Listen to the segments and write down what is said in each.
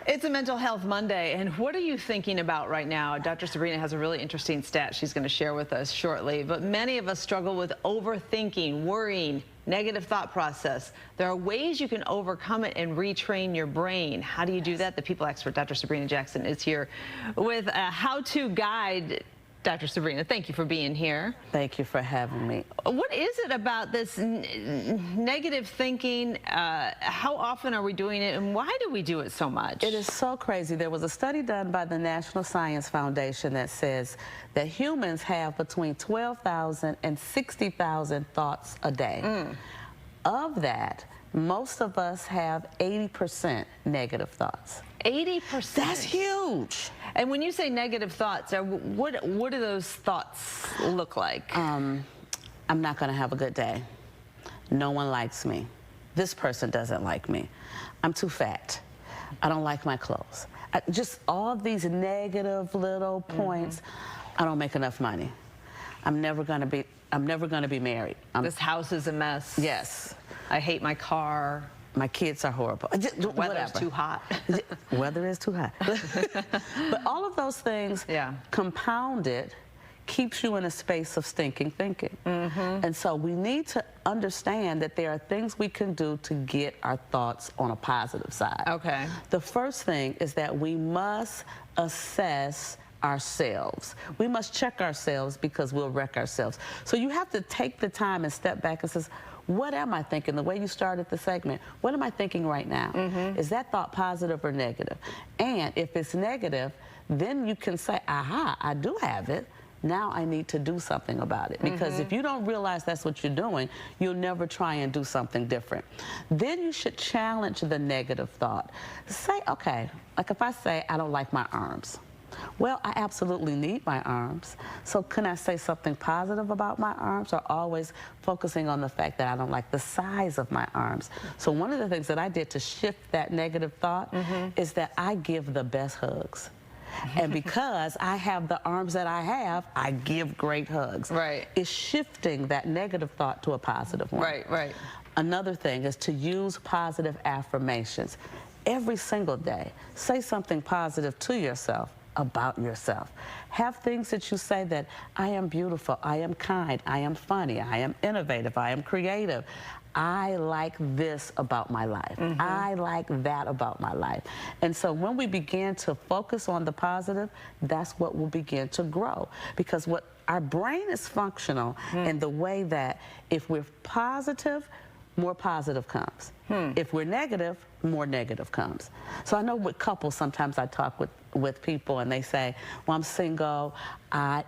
It's a Mental Health Monday, and what are you thinking about right now? Dr. Sabrina has a really interesting stat she's going to share with us shortly, but many of us struggle with overthinking, worrying, negative thought process. There are ways you can overcome it and retrain your brain. How do you do that? The people expert, Dr. Sabrina Jackson, is here with a how-to guide. Dr. Sabrina, thank you for being here. Thank you for having me. What is it about this negative thinking? How often are we doing it, and why do we do it so much? It is so crazy. There was a study done by the National Science Foundation that says that humans have between 12,000 and 60,000 thoughts a day. Of that, most of us have 80% negative thoughts. 80%? That's huge. And when you say negative thoughts, what do those thoughts look like? I'm not going to have a good day. No one likes me. This person doesn't like me. I'm too fat. I don't like my clothes. Just all these negative little points. I don't make enough money. I'm never going to be married. This house is a mess. Yes. I hate my car. My kids are horrible. Weather's too hot. Weather is too hot. But all of those things compounded keeps you in a space of stinking thinking. And so we need to understand that there are things we can do to get our thoughts on a positive side. Okay. The first thing is that we must assess ourselves. We must check ourselves because we'll wreck ourselves. So you have to take the time and step back and say, what am I thinking? The way you started the segment, what am I thinking right now? Is that thought positive or negative? And if it's negative, then you can say, aha, I do have it. Now I need to do something about it. Because if you don't realize that's what you're doing, you'll never try and do something different. Then you should challenge the negative thought. Say, okay, like if I say, I don't like my arms. Well, I absolutely need my arms. So can I say something positive about my arms, or always focusing on the fact that I don't like the size of my arms? So one of the things that I did to shift that negative thought is that I give the best hugs. And because I have the arms that I have, I give great hugs. Right. It's shifting that negative thought to a positive one. Right, right. Another thing is to use positive affirmations. Every single day, say something positive to yourself about yourself. Have things that you say that I am beautiful, I am kind, I am funny, I am innovative, I am creative. I like this about my life. I like that about my life. And so when we begin to focus on the positive, that's what will begin to grow. Because what our brain is functional in the way that if we're positive, more positive comes. If we're negative, more negative comes. So I know with couples, sometimes I talk with people and they say, well, I'm single, I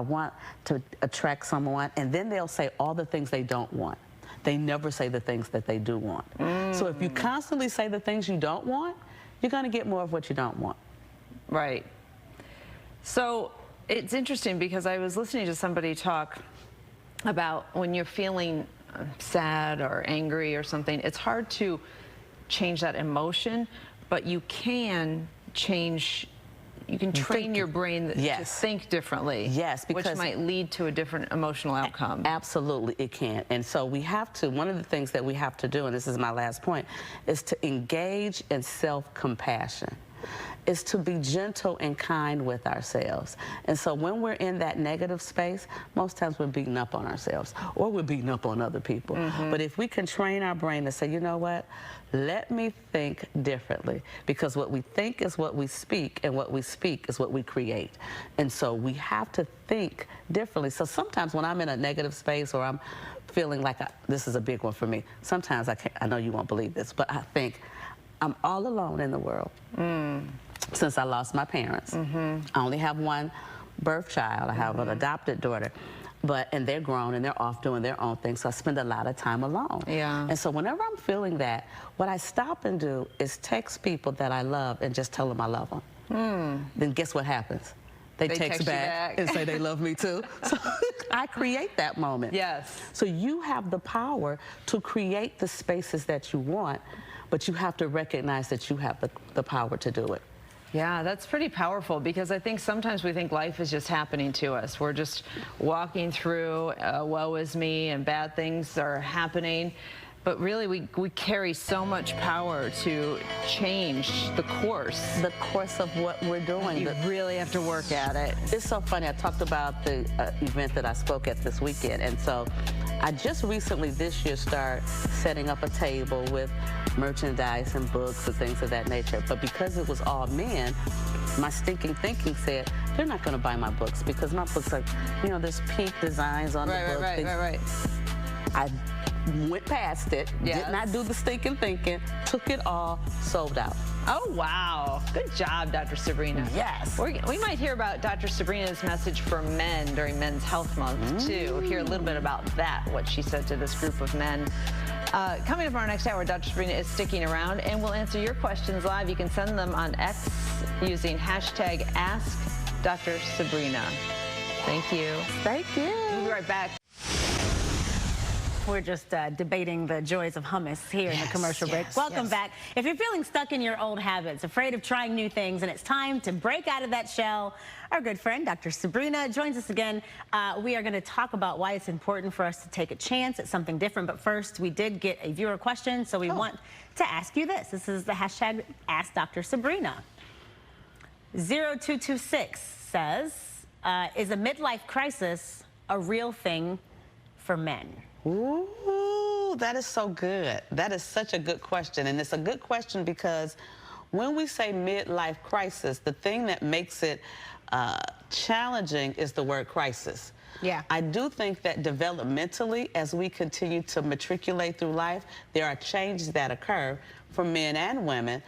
want to attract someone, and then they'll say all the things they don't want. They never say the things that they do want. So if you constantly say the things you don't want, you're going to get more of what you don't want. Right. So it's interesting because I was listening to somebody talk about when you're feeling sad or angry or something, it's hard to change that emotion, but you can change, you can train your brain to think differently. Yes, because which might lead to a different emotional outcome. Absolutely, it can. And so we have to, one of the things that we have to do, and this is my last point, is to engage in self-compassion. Is to be gentle and kind with ourselves. And so when we're in that negative space, most times we're beating up on ourselves or we're beating up on other people. But if we can train our brain to say, you know what, let me think differently, because what we think is what we speak, and what we speak is what we create. And so we have to think differently. So sometimes when I'm in a negative space or I'm feeling like this is a big one for me, sometimes I know you won't believe this, but I think I'm all alone in the world. Since I lost my parents. I only have one birth child. I have an adopted daughter, and they're grown and they're off doing their own thing, so I spend a lot of time alone. And so whenever I'm feeling that, what I stop and do is text people that I love and just tell them I love them. Then guess what happens? They text back and say they love me too. So I create that moment. Yes. So you have the power to create the spaces that you want, but you have to recognize that you have the power to do it. Yeah, that's pretty powerful, because I think sometimes we think life is just happening to us. We're just walking through, woe is me, and bad things are happening. But really, we carry so much power to change the course. The course of what we're doing. You really have to work at it. It's so funny. I talked about the event that I spoke at this weekend, and so I just recently this year started setting up a table with merchandise and books and things of that nature. But because it was all men, my stinking thinking said, they're not going to buy my books because my books are, you know, there's pink designs on the book. Right. I went past it, did not do the stinking thinking, took it all, sold out. Oh, wow. Good job, Dr. Sabrina. Yes. We might hear about Dr. Sabrina's message for men during Men's Health Month, too. Hear a little bit about that, what she said to this group of men. Coming up in our next hour, Dr. Sabrina is sticking around, and we'll answer your questions live. You can send them on X using hashtag AskDrSabrina. Thank you. Thank you. We'll be right back. We're just debating the joys of hummus here in the commercial break. Welcome back. If you're feeling stuck in your old habits, afraid of trying new things, and it's time to break out of that shell, our good friend, Dr. Sabrina, joins us again. We are going to talk about why it's important for us to take a chance at something different. But first, we did get a viewer question, so we want to ask you this. This is the hashtag Ask Dr. Sabrina. 0226 says, is a midlife crisis a real thing for men? Ooh, that is so good. That is such a good question. And it's a good question because when we say midlife crisis, the thing that makes it challenging is the word crisis. Yeah. I do think that developmentally, as we continue to matriculate through life, there are changes that occur for men and women,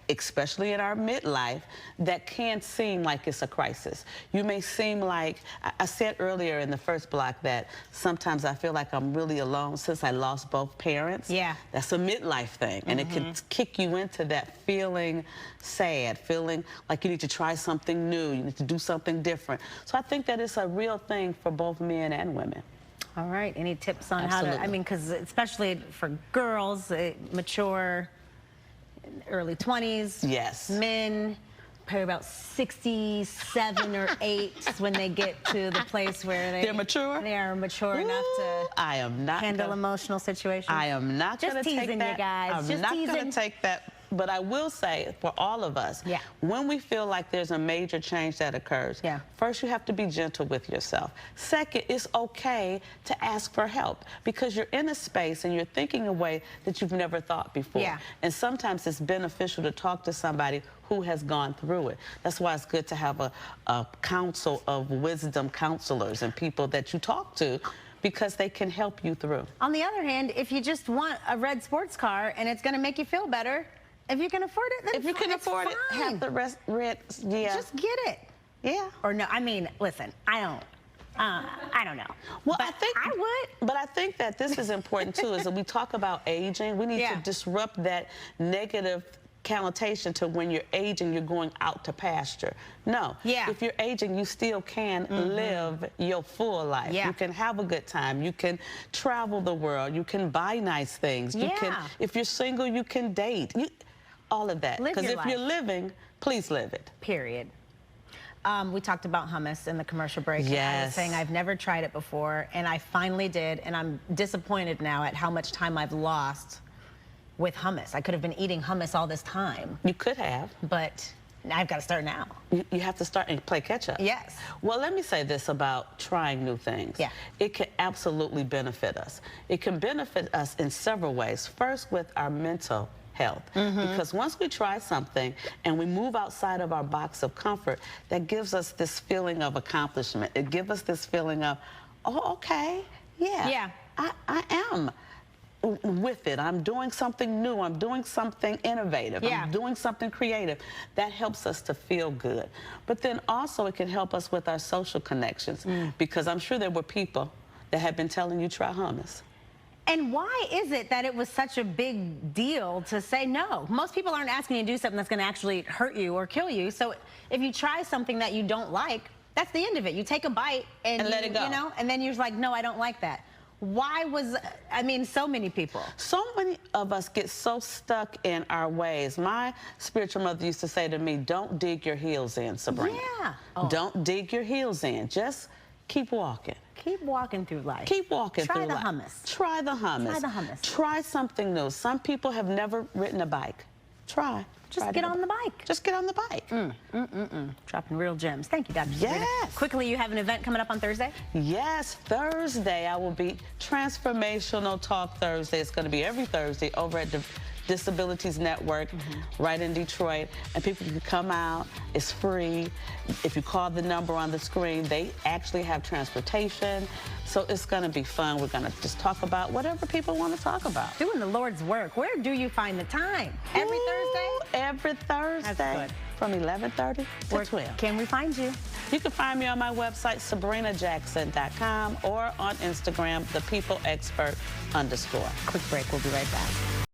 especially in our midlife, that can seem like it's a crisis. You may seem like, I said earlier in the first block that sometimes I feel like I'm really alone since I lost both parents. Yeah. That's a midlife thing, and it can kick you into that feeling sad, feeling like you need to try something new, you need to do something different. So I think that it's a real thing for both men and women. All right, any tips on how to, I mean, because especially for girls, mature, early 20s. Yes. Men, probably about 67 or 8 when they get to the place where they're mature. They are mature enough to handle emotional situations. I am not going to take that. Just teasing you guys. I'm not going to take that. But I will say, for all of us, when we feel like there's a major change that occurs, first you have to be gentle with yourself. Second, it's okay to ask for help because you're in a space and you're thinking a way that you've never thought before. And sometimes it's beneficial to talk to somebody who has gone through it. That's why it's good to have a council of wisdom counselors and people that you talk to, because they can help you through. On the other hand, if you just want a red sports car and it's going to make you feel better, if you can afford it, then if you can afford it, have the rest, just get it. Yeah. Or no, I mean, listen, I don't know. Well, but I think I would. But I think that this is important too. Is that we talk about aging, we need to disrupt that negative connotation to when you're aging, you're going out to pasture. No. If you're aging, you still can live your full life. You can have a good time. You can travel the world. You can buy nice things. You can, if you're single, you can date. All of that. Because if you're living, please live it. Period. We talked about hummus in the commercial break. I was saying I've never tried it before, and I finally did, and I'm disappointed now at how much time I've lost with hummus. I could have been eating hummus all this time. You could have. But I've got to start now. You have to start and play catch up. Yes. Well, let me say this about trying new things. It can absolutely benefit us. It can benefit us in several ways. First, with our mental health. Because once we try something and we move outside of our box of comfort, that gives us this feeling of accomplishment. It gives us this feeling of, oh, okay, I am with it. I'm doing something new. I'm doing something innovative. I'm doing something creative. That helps us to feel good. But then also it can help us with our social connections because I'm sure there were people that have been telling you try hummus. And why is it that it was such a big deal to say no? Most people aren't asking you to do something that's going to actually hurt you or kill you. So if you try something that you don't like, that's the end of it. You take a bite and let it go. You know, and then you're like, no, I don't like that. Why was, I mean, so many people. So many of us get so stuck in our ways. My spiritual mother used to say to me, don't dig your heels in, Sabrina. Don't dig your heels in. Just keep walking. Keep walking through life. Keep walking through life. Try the hummus. Try the hummus. Try the hummus. Try something new. Some people have never ridden a bike. Try. Just get on the bike. Just get on the bike. Dropping real gems. Thank you, Dr. Sabrina. Yes. Quickly, you have an event coming up on Thursday? Yes, Thursday I will be Transformational Talk Thursday. It's going to be every Thursday over at the Disabilities Network right in Detroit, and people can come out. It's free. If you call the number on the screen, they actually have transportation, so it's going to be fun. We're going to just talk about whatever people want to talk about. Doing the Lord's work. Where do you find the time? Every Thursday? Every Thursday. That's good. From 11:30 to 12. Can we find you? You can find me on my website, sabrinajackson.com, or on Instagram, thepeopleexpert_. Quick break. We'll be right back.